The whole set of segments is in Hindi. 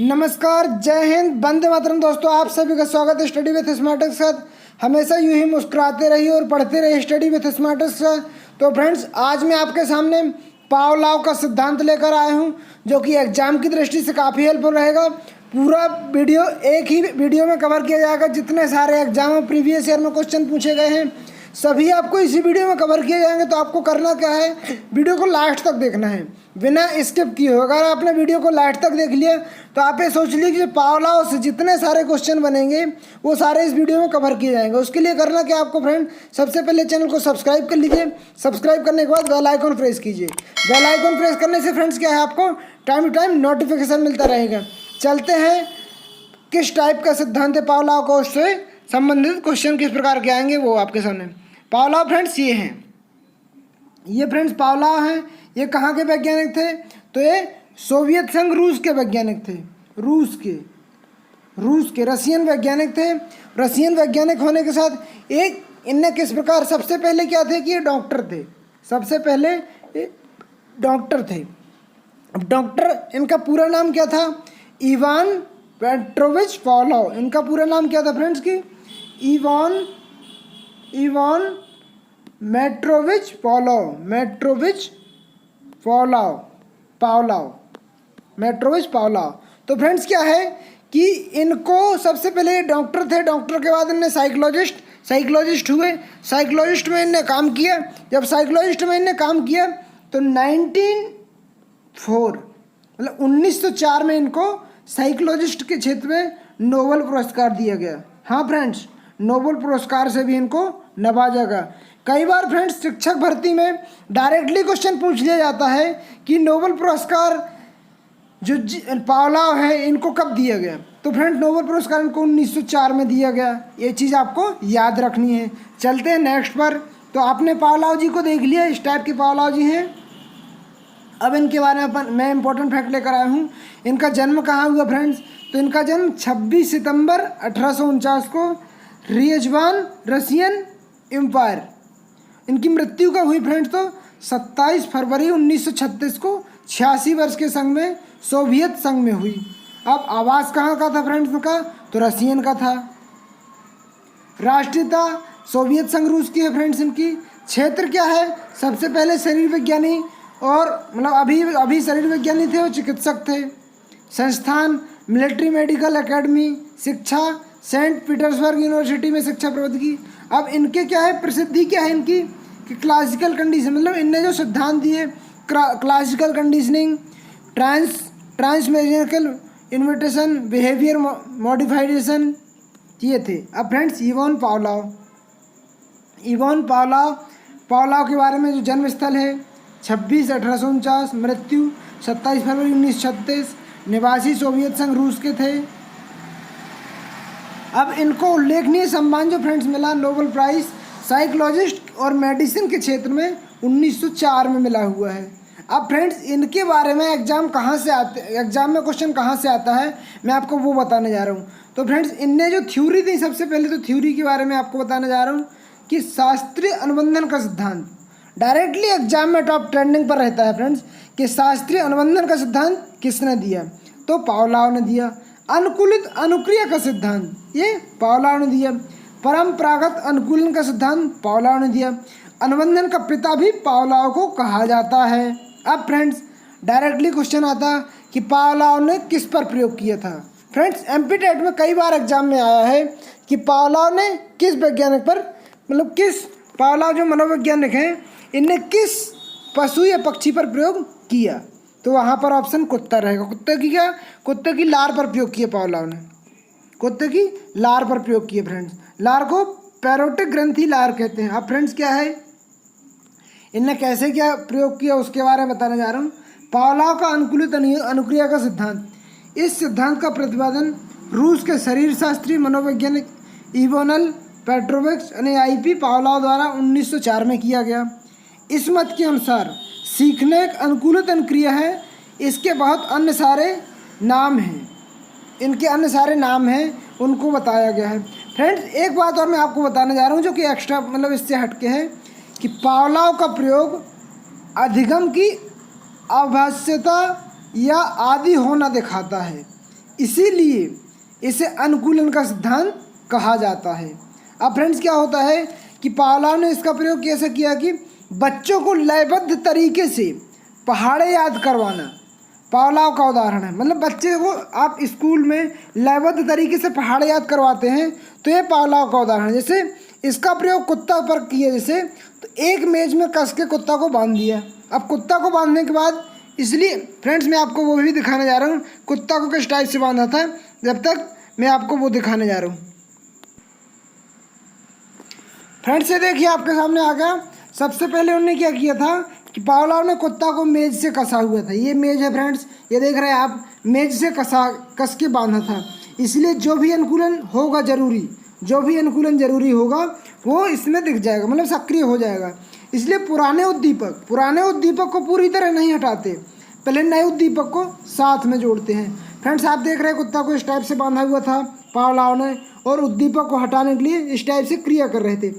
नमस्कार, जय हिंद, वंदे मातरम। दोस्तों, आप सभी का स्वागत है स्टडी विथ स्मार्ट के साथ। हमेशा यूं ही मुस्कुराते रहिए और पढ़ते रहिए स्टडी विथ स्मार्ट के साथ। तो फ्रेंड्स, आज मैं आपके सामने पावलोव का सिद्धांत लेकर आया हूं, जो कि एग्जाम की दृष्टि से काफ़ी हेल्पफुल रहेगा। पूरा वीडियो एक ही वीडियो में कवर किया जाएगा। जितने सारे एग्जाम में प्रीवियस ईयर में क्वेश्चन पूछे गए हैं, सभी आपको इसी वीडियो में कवर किए जाएंगे। तो आपको करना क्या है, वीडियो को लास्ट तक देखना है बिना स्किप किए। अगर आपने वीडियो को लास्ट तक देख लिया तो आप ये सोच लीजिए कि पावलोव से जितने सारे क्वेश्चन बनेंगे वो सारे इस वीडियो में कवर किए जाएंगे। उसके लिए करना क्या आपको फ्रेंड, सबसे पहले चैनल को सब्सक्राइब कर लीजिए। सब्सक्राइब करने के बाद बेल आइकन प्रेस कीजिए। बेल आइकन प्रेस करने से फ्रेंड्स क्या है, आपको टाइम टू टाइम नोटिफिकेशन मिलता रहेगा। चलते हैं, किस टाइप का सिद्धांत है पावलोव का, उससे संबंधित क्वेश्चन किस प्रकार के आएंगे वो आपके सामने। पावलोव फ्रेंड्स ये हैं, ये फ्रेंड्स पावलोव हैं। ये कहाँ के वैज्ञानिक थे, तो ये सोवियत संघ रूस के वैज्ञानिक थे। रूस के रशियन वैज्ञानिक थे। रशियन वैज्ञानिक होने के साथ एक इनने किस प्रकार, सबसे पहले क्या थे कि ये डॉक्टर थे। सबसे पहले ये डॉक्टर थे। अब डॉक्टर, इनका पूरा नाम क्या था, इवान पेट्रोविच पावलोव। इनका पूरा नाम क्या था फ्रेंड्स की, इवान मेट्रोविच पावलोव। तो फ्रेंड्स क्या है कि इनको सबसे पहले डॉक्टर थे। डॉक्टर के बाद इनने साइकोलॉजिस्ट हुए। साइकोलॉजिस्ट में इनने काम किया। जब साइकोलॉजिस्ट में इनने काम किया तो 1904 में इनको साइकोलॉजिस्ट के क्षेत्र में नोबेल पुरस्कार दिया गया। हाँ फ्रेंड्स, नोबेल पुरस्कार से भी इनको नवाजा गया। कई बार फ्रेंड्स शिक्षक भर्ती में डायरेक्टली क्वेश्चन पूछ लिया जाता है कि नोबेल पुरस्कार जो पावलोव है इनको कब दिया गया। तो फ्रेंड्स, नोबेल पुरस्कार इनको 1904 में दिया गया। ये चीज़ आपको याद रखनी है। चलते हैं नेक्स्ट पर। तो आपने पावलोव जी को देख लिया, इस टाइप के पावलोव जी हैं। अब इनके बारे में मैं इंपॉर्टेंट फैक्ट लेकर आया हूँ। इनका जन्म कहाँ हुआ फ्रेंड्स, तो इनका जन्म 26 सितंबर 1849 को रियजवान, रशियन एम्पायर। इनकी मृत्यु कब हुई फ्रेंड्स, तो 27 फरवरी 1936 को 86 वर्ष के संग में सोवियत संघ में हुई। अब आवास कहाँ का था फ्रेंड्स इनका, तो रशियन का था। राष्ट्रीयता सोवियत संघ रूस की है फ्रेंड्स इनकी। क्षेत्र क्या है, सबसे पहले शरीर विज्ञानी, और मतलब अभी शरीर विज्ञानी थे, वो चिकित्सक थे। संस्थान मिलिट्री मेडिकल एकेडमी। शिक्षा सेंट पीटर्सबर्ग यूनिवर्सिटी में शिक्षा प्राप्त की। अब इनके क्या है, प्रसिद्धि क्या है इनकी कि क्लासिकल कंडीशन, मतलब इनने जो सिद्धांत दिए, क्लासिकल कंडीशनिंग, ट्रांसमेकेनिकल इन्विटेशन, बिहेवियर मॉडिफिकेशन, ये थे। अब फ्रेंड्स, इवान पावलोव के बारे में जो जन्म स्थल है 26/1849, मृत्यु 27 फरवरी 1936, निवासी सोवियत संघ रूस के थे। अब इनको उल्लेखनीय सम्मान जो फ्रेंड्स मिला, नोबेल प्राइज साइकोलॉजिस्ट और मेडिसिन के क्षेत्र में 1904 में मिला हुआ है। अब फ्रेंड्स, इनके बारे में एग्जाम में क्वेश्चन कहाँ से आता है, मैं आपको वो बताने जा रहा हूँ। तो फ्रेंड्स, इनने जो थ्योरी दी, सबसे पहले तो थ्योरी के बारे में आपको बताने जा रहा हूँ कि शास्त्रीय अनुबंधन का सिद्धांत डायरेक्टली एग्जाम में टॉप ट्रेंडिंग पर रहता है फ्रेंड्स, कि शास्त्रीय अनुबंधन का सिद्धांत किसने दिया, तो पावलोव ने दिया। अनुकूलित अनुक्रिया का सिद्धांत, ये पावलोव ने दिया। परंपरागत अनुकूलन का सिद्धांत पावलोव ने दिया। अनुबंधन का पिता भी पावलोव को कहा जाता है। अब फ्रेंड्स, डायरेक्टली क्वेश्चन आता कि पावलोव ने किस पर प्रयोग किया था। फ्रेंड्स, एमपीटेट में कई बार एग्जाम में आया है कि पावलोव ने किस वैज्ञानिक पर, मतलब किस पावलोव जो मनोवैज्ञानिक हैं, इनने किस पशु या पक्षी पर प्रयोग किया। तो वहाँ पर ऑप्शन कुत्ता रहेगा। कुत्ते की लार पर प्रयोग किया पावलोव ने। कुत्ते की लार पर प्रयोग किया फ्रेंड्स। लार को पैरोटिक ग्रंथि लार कहते हैं। अब फ्रेंड्स क्या है, इनने कैसे क्या प्रयोग किया उसके बारे में बताने जा रहा हूँ। पावलोव का अनुकूलित अनुक्रिया का सिद्धांत, इस सिद्धांत का प्रतिपादन रूस के शरीर शास्त्री मनोवैज्ञानिक इवान पेट्रोविच यानी IP पावलोव द्वारा 1904 में किया गया। इस मत के अनुसार सीखना एक अनुकूलित अनुक्रिया है। इसके बहुत अन्य सारे नाम हैं, इनके अन्य सारे नाम हैं, उनको बताया गया है। फ्रेंड्स, एक बात और मैं आपको बताने जा रहा हूँ जो कि एक्स्ट्रा, मतलब इससे हटके है, कि पावलोव का प्रयोग अधिगम की अभाष्यता या आदि होना दिखाता है। इसीलिए इसे अनुकूलन का सिद्धांत कहा जाता है। अब फ्रेंड्स क्या होता है कि पावलोव ने इसका प्रयोग कैसे किया कि बच्चों को लयबद्ध तरीके से पहाड़े याद करवाना पावलोव का उदाहरण है। मतलब बच्चे को आप स्कूल में लयबद्ध तरीके से पहाड़े याद करवाते हैं तो ये पावलोव का उदाहरण है। जैसे इसका प्रयोग कुत्ता पर किया, जैसे तो एक मेज में कस के कुत्ता को बांध दिया। अब कुत्ता को बांधने के बाद, इसलिए फ्रेंड्स मैं आपको वो भी दिखाने जा रहा हूँ कुत्ता को किस टाइप से बांधा था, जब तक मैं आपको वो दिखाने जा रहा हूँ। फ्रेंड्स ये देखिए आपके सामने आ गया। सबसे पहले उन्होंने क्या किया था कि पावलोव ने कुत्ता को मेज से कसा हुआ था। ये मेज है फ्रेंड्स, ये देख रहे हैं आप, मेज से कस के बांधा था। इसलिए जो भी अनुकूलन होगा जरूरी, जो भी अनुकूलन जरूरी होगा वो इसमें दिख जाएगा, मतलब सक्रिय हो जाएगा। इसलिए पुराने उद्दीपक को पूरी तरह नहीं हटाते, पहले नए उद्दीपक को साथ में जोड़ते हैं। फ्रेंड्स आप देख रहे हैं कुत्ता को इस टाइप से बांधा हुआ था पावलोव ने, और उद्दीपक को हटाने के लिए इस टाइप से क्रिया कर रहे थे।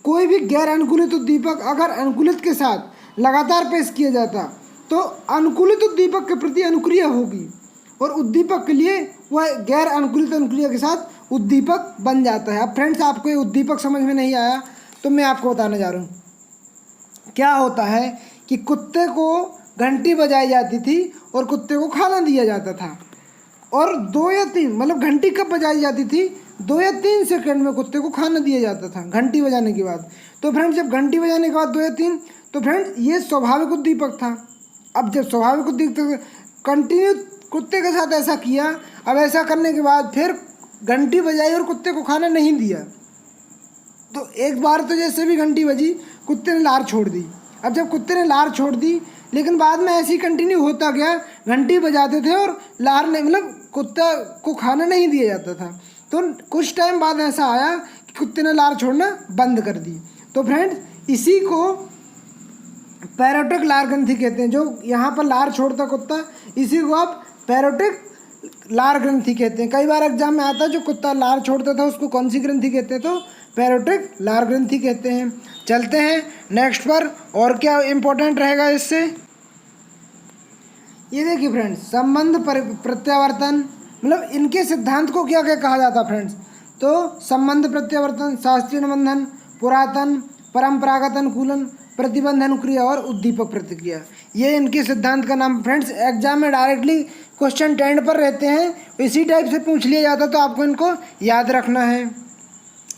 कोई भी गैर अनुकूलित उद्दीपक अगर अनुकूलित के साथ लगातार पेश किया जाता तो अनुकूलित उद्दीपक के प्रति अनुक्रिया होगी, और उद्दीपक के लिए वह गैर अनुकूलित अनुक्रिया के साथ उद्दीपक बन जाता है। अब फ्रेंड्स आपको ये उद्दीपक समझ में नहीं आया तो मैं आपको बताने जा रहा हूँ। क्या होता है कि कुत्ते को घंटी बजाई जाती थी और कुत्ते को खाना दिया जाता था, और 2 या 3 मतलब घंटी कब बजाई जाती थी, 2 या 3 सेकंड में कुत्ते को खाना दिया जाता था घंटी बजाने के बाद। तो फ्रेंड्स जब घंटी बजाने के बाद 2 या 3, तो फ्रेंड्स ये स्वाभाविक उद्दीपक था। अब जब स्वाभाविक उद्दीपक कंटिन्यू कुत्ते के साथ ऐसा किया, अब ऐसा करने के बाद फिर घंटी बजाई और कुत्ते को खाना नहीं दिया, तो एक बार तो जैसे भी घंटी बजी कुत्ते ने लार छोड़ दी। अब जब कुत्ते ने लार छोड़ दी, लेकिन बाद में ऐसे ही कंटिन्यू होता गया, घंटी बजाते थे और लार नहीं, मतलब कुत्ता को खाना नहीं दिया जाता था। तो कुछ टाइम बाद ऐसा आया कि कुत्ते ने लार छोड़ना बंद कर दी। तो फ्रेंड्स इसी को पैरोटिक लार ग्रंथि कहते हैं। जो यहाँ पर लार छोड़ता कुत्ता, इसी को आप पैरोटिक लार ग्रंथि कहते हैं। कई बार एग्जाम में आता है जो कुत्ता लार छोड़ता था उसको कौन सी ग्रंथि कहते हैं, तो पैरोटिक लार ग्रंथि कहते हैं। चलते हैं नेक्स्ट पर, और क्या इंपॉर्टेंट रहेगा इससे। ये देखिए फ्रेंड्स, संबंध प्रत्यावर्तन, मतलब इनके सिद्धांत को क्या क्या कहा जाता है फ्रेंड्स, तो संबंध प्रत्यावर्तन, शास्त्रीय निबंधन, पुरातन, परंपरागत अनुकूलन, प्रतिबंध अनुक्रिया और उद्दीपक प्रतिक्रिया, ये इनके सिद्धांत का नाम। फ्रेंड्स एग्जाम में डायरेक्टली क्वेश्चन 10 पर रहते हैं, इसी टाइप से पूछ लिया जाता, तो आपको इनको याद रखना है।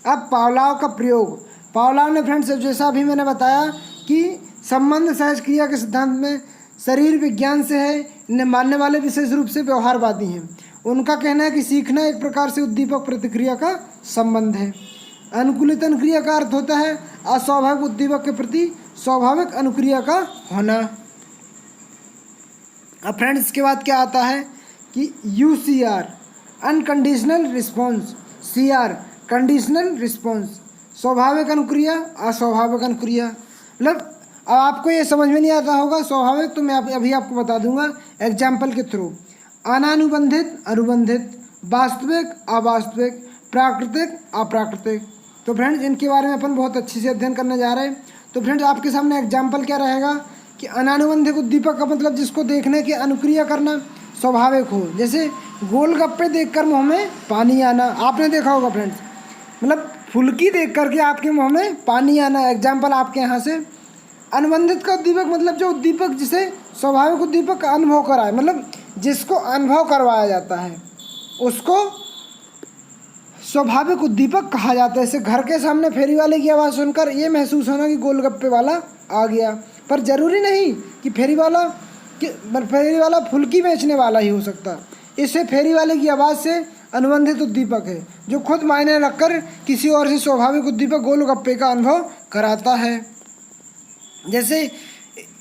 अब पावलोव का प्रयोग, पावलोव ने फ्रेंड्स जैसा अभी मैंने बताया कि संबंध सहज क्रिया के सिद्धांत में शरीर विज्ञान से है, इन्हें मानने वाले विशेष रूप से व्यवहारवादी हैं। उनका कहना है कि सीखना एक प्रकार से उद्दीपक प्रतिक्रिया का संबंध है। अनुकूलित अनुक्रिया का अर्थ होता है अस्वाभाविक उद्दीपक के प्रति स्वाभाविक अनुक्रिया का होना। अब फ्रेंड्स इसके बाद क्या आता है कि UCR unconditional response, CR conditional response, स्वाभाविक अनुक्रिया अस्वाभाविक अनुक्रिया। मतलब अब आपको ये समझ में नहीं आता होगा स्वाभाविक, तो मैं अभी आपको बता दूंगा एग्जाम्पल के थ्रू। अनानुबंधित अनुबंधित, वास्तविक अवास्तविक, प्राकृतिक अप्राकृतिक। तो फ्रेंड्स इनके बारे में अपन बहुत अच्छे से अध्ययन करने जा रहे हैं। तो फ्रेंड्स आपके सामने एग्जाम्पल क्या रहेगा कि अनानुबंधित उद्दीपक का मतलब जिसको देखने की अनुक्रिया करना स्वाभाविक हो, जैसे गोलगप्पे देखकर मुंह में पानी आना, आपने देखा होगा फ्रेंड्स, मतलब फुल्की देख करके आपके मुंह में पानी आना, एग्जाम्पल आपके यहाँ से। अनुबंधित का उद्दीपक मतलब जो उद्दीपक जिसे स्वाभाविक उद्दीपक का अनुभव कराए, मतलब जिसको अनुभव करवाया जाता है उसको स्वाभाविक उद्दीपक कहा जाता है। जैसे घर के सामने फेरी वाले की आवाज़ सुनकर ये महसूस होना कि गोलगप्पे वाला आ गया, पर ज़रूरी नहीं कि फेरी वाला फुल्की बेचने वाला ही हो सकता। इससे फेरी वाले की आवाज़ से अनुबंधित उद्दीपक है जो खुद मायने रखकर किसी और से स्वाभाविक उद्दीपक गोलगप्पे का अनुभव कराता है। जैसे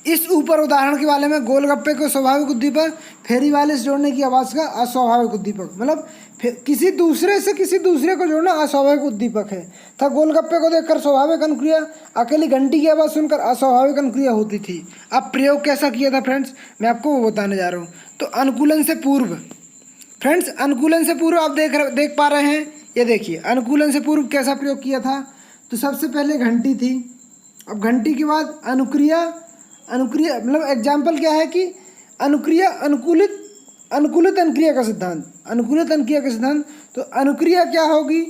इस ऊपर उदाहरण के वाले में गोलगप्पे को स्वाभाविक उद्दीपक, फेरी वाले से जोड़ने की आवाज़ का अस्वाभाविक उद्दीपक, मतलब किसी दूसरे से किसी दूसरे को जोड़ना अस्वाभाविक उद्दीपक है था। गोलगप्पे को देखकर स्वाभाविक अनुक्रिया, अकेली घंटी की आवाज़ सुनकर अस्वाभाविक अनुक्रिया होती थी। अब प्रयोग कैसा किया था फ्रेंड्स, मैं आपको वो बताने जा रहा हूँ। तो अनुकूलन से पूर्व, फ्रेंड्स अनुकूलन से पूर्व आप देख पा रहे हैं, ये देखिए अनुकूलन से पूर्व कैसा प्रयोग किया था। तो सबसे पहले घंटी थी, अब घंटी के बाद अनुक्रिया मतलब एग्जाम्पल क्या है कि अनुक्रिया अनुकूलित अनुकूलित अनुक्रिया का सिद्धांत, अनुकूलित अनुक्रिया का सिद्धांत, तो अनुक्रिया क्या होगी,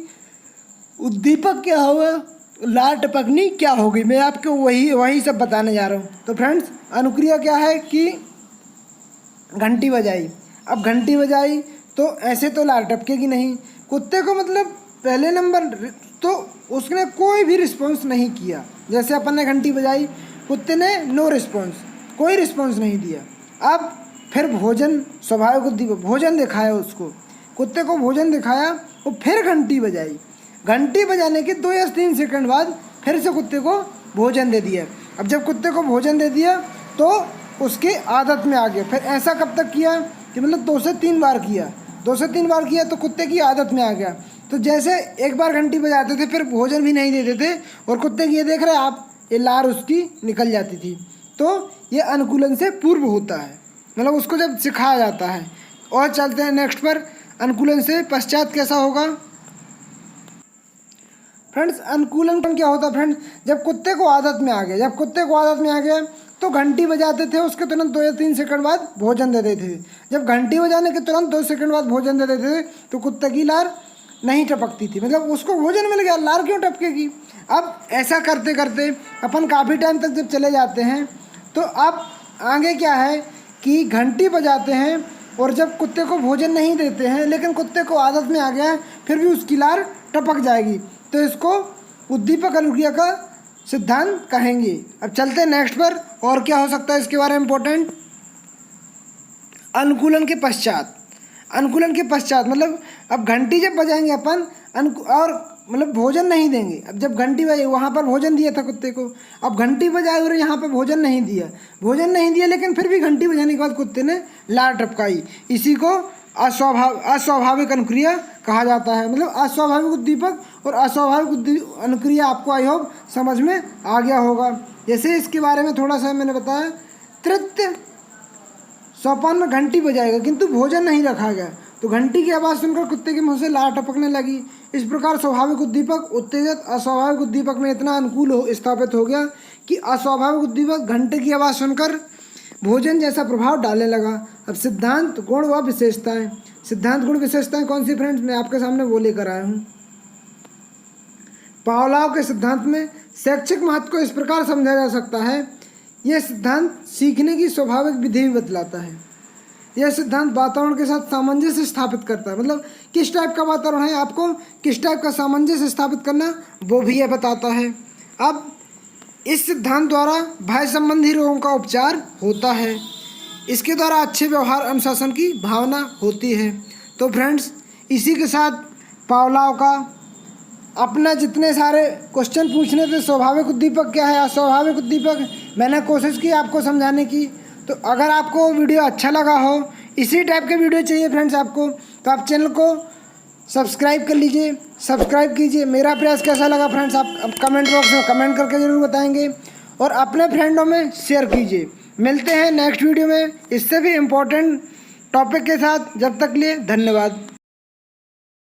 उद्दीपक क्या होगा, लार टपकनी क्या होगी, मैं आपको वही सब बताने जा रहा हूँ। तो फ्रेंड्स अनुक्रिया क्या है कि घंटी बजाई, अब घंटी बजाई तो ऐसे तो लार टपकेगी नहीं, कुत्ते को मतलब पहले नंबर तो उसने कोई भी रिस्पॉन्स नहीं किया, जैसे अपन ने घंटी बजाई कुत्ते ने नो रिस्पॉन्स, कोई रिस्पॉन्स नहीं दिया। अब फिर भोजन, स्वाभाविक उद्दीपक, भोजन दिखाया उसको, कुत्ते को भोजन दिखाया, वो फिर घंटी बजाई, घंटी बजाने के 2 या 3 सेकंड बाद फिर से कुत्ते को भोजन दे दिया। अब जब कुत्ते को भोजन दे दिया तो उसके आदत में आ गया। फिर ऐसा कब तक किया कि मतलब 2 से 3 बार किया, 2 से 3 बार किया तो कुत्ते की आदत में आ गया। तो जैसे एक बार घंटी बजाते थे फिर भोजन भी नहीं देते थे और कुत्ते की ये देख रहे हैं आप, ये लार उसकी निकल जाती थी। तो ये अनुकूलन से पूर्व होता है, मतलब उसको जब सिखाया जाता है। और चलते हैं नेक्स्ट पर, अनुकूलन से पश्चात कैसा होगा। फ्रेंड्स अनुकूलन क्या होता है फ्रेंड्स, जब कुत्ते को आदत में आ गया, जब कुत्ते को आदत में आ गया तो घंटी बजाते थे, उसके तुरंत 2 या 3 सेकंड बाद भोजन दे देते थे। जब घंटी बजाने के तुरंत 2 सेकंड बाद भोजन दे देते थे तो कुत्ते की लार नहीं टपकती थी, मतलब उसको भोजन मिल गया, लार क्यों टपकेगी। अब ऐसा करते करते अपन काफ़ी टाइम तक जब चले जाते हैं तो अब आगे क्या है कि घंटी बजाते हैं और जब कुत्ते को भोजन नहीं देते हैं लेकिन कुत्ते को आदत में आ गया है फिर भी उसकी लार टपक जाएगी, तो इसको उद्दीपक अनुक्रिया का सिद्धांत कहेंगे। अब चलते हैं नेक्स्ट पर, और क्या हो सकता है इसके बारे में इम्पोर्टेंट। अनुकूलन के पश्चात, अनुकूलन के पश्चात मतलब अब घंटी जब बजाएंगे अपन और मतलब भोजन नहीं देंगे। अब जब घंटी बजाई वहाँ पर भोजन दिया था कुत्ते को, अब घंटी बजाई और यहाँ पर भोजन नहीं दिया, भोजन नहीं दिया लेकिन फिर भी घंटी बजाने के बाद कुत्ते ने लार टपकाई, इसी को अस्वाभाविक अनुक्रिया कहा जाता है। मतलब अस्वाभाविक उद्दीपक और अस्वाभाविक अनुक्रिया आपको आई होप समझ में आ गया होगा। जैसे इसके बारे में थोड़ा सा मैंने बताया, तृतीय सोपान में घंटी बजाएगा किंतु भोजन नहीं रखा गया तो घंटी की आवाज़ सुनकर कुत्ते के मुंह से लार टपकने लगी। इस प्रकार स्वाभाविक उद्दीपक उत्तेजित अस्वाभाविक उद्दीपक में इतना अनुकूल स्थापित हो गया कि अस्वाभाविक उद्दीपक घंटे की आवाज़ सुनकर भोजन जैसा प्रभाव डालने लगा। अब सिद्धांत गुण व विशेषताएं, सिद्धांत गुण विशेषताएं कौन सी फ्रेंड्स, मैं आपके सामने वो लेकर आया हूँ। पावलोव के सिद्धांत में शैक्षिक महत्व को इस प्रकार समझा जा सकता है, यह सिद्धांत सीखने की स्वाभाविक विधि भी बतलाता है। यह सिद्धांत वातावरण के साथ सामंजस्य स्थापित करता है, मतलब किस टाइप का वातावरण है, आपको किस टाइप का सामंजस्य स्थापित करना वो भी यह बताता है। अब इस सिद्धांत द्वारा भय संबंधी रोगों का उपचार होता है, इसके द्वारा अच्छे व्यवहार अनुशासन की भावना होती है। तो फ्रेंड्स इसी के साथ पावलोव का अपना जितने सारे क्वेश्चन पूछने थे, स्वाभाविक उद्दीपक क्या है, अस्वाभाविक उद्दीपक, मैंने कोशिश की आपको समझाने की। तो अगर आपको वीडियो अच्छा लगा हो, इसी टाइप के वीडियो चाहिए फ्रेंड्स आपको, तो आप चैनल को सब्सक्राइब कर लीजिए, सब्सक्राइब कीजिए। मेरा प्रयास कैसा लगा फ्रेंड्स आप कमेंट बॉक्स में कमेंट करके ज़रूर बताएंगे और अपने फ्रेंडों में शेयर कीजिए। मिलते हैं नेक्स्ट वीडियो में इससे भी इम्पोर्टेंट टॉपिक के साथ, जब तक लिए धन्यवाद।